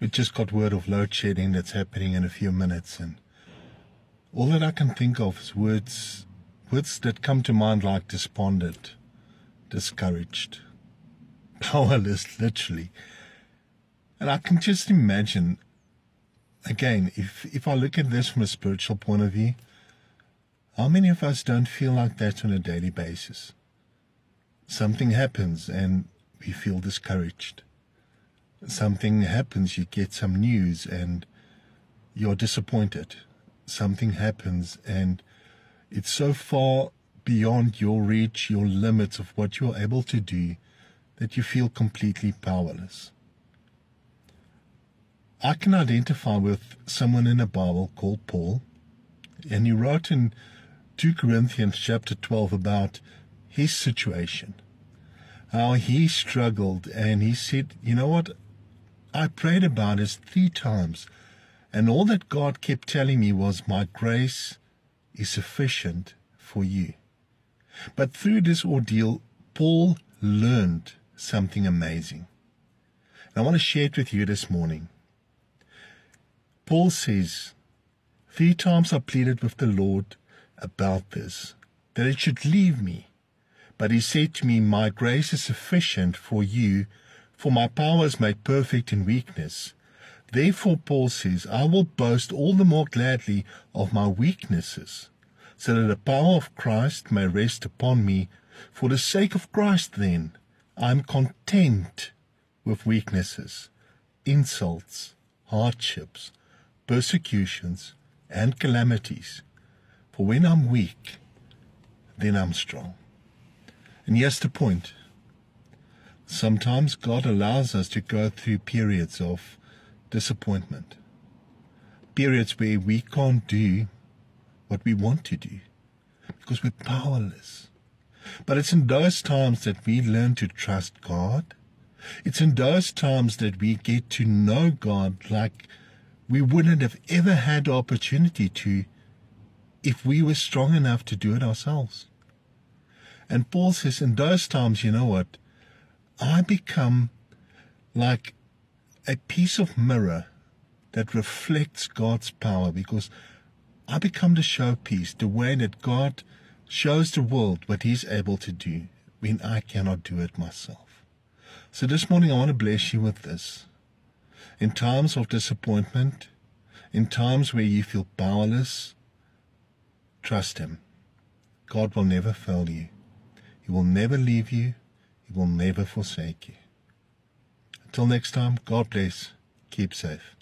We just got word of load shedding that's happening in a few minutes, and all that I can think of is words that come to mind like despondent, discouraged, powerless, literally. And I can just imagine, again, if I look at this from a spiritual point of view, how many of us don't feel like that on a daily basis? Something happens and we feel discouraged. Something happens, you get some news and you're disappointed. Something happens and it's so far beyond your reach, your limits of what you're able to do, that you feel completely powerless. I can identify with someone in the Bible called Paul, and he wrote in 2 Corinthians chapter 12 about his situation, how he struggled, and he said, you know what, I prayed about this 3 times, and all that God kept telling me was, my grace is sufficient for you. But through this ordeal, Paul learned something amazing. And I want to share it with you this morning. Paul says, 3 times I pleaded with the Lord about this, that it should leave me. But he said to me, my grace is sufficient for you, for my power is made perfect in weakness. Therefore, Paul says, I will boast all the more gladly of my weaknesses, so that the power of Christ may rest upon me. For the sake of Christ, then, I am content with weaknesses, insults, hardships, persecutions, and calamities. For when I'm weak, then I'm strong. And here's the point. Sometimes God allows us to go through periods of disappointment, periods where we can't do what we want to do because we're powerless. But it's in those times that we learn to trust God. It's in those times that we get to know God like we wouldn't have ever had the opportunity to if we were strong enough to do it ourselves. And Paul says, in those times, you know what? I become like a piece of mirror that reflects God's power, because I become the showpiece, the way that God shows the world what He's able to do when I cannot do it myself. So this morning I want to bless you with this. In times of disappointment, in times where you feel powerless, trust Him. God will never fail you. He will never leave you. He will never forsake you. Until next time, God bless. Keep safe.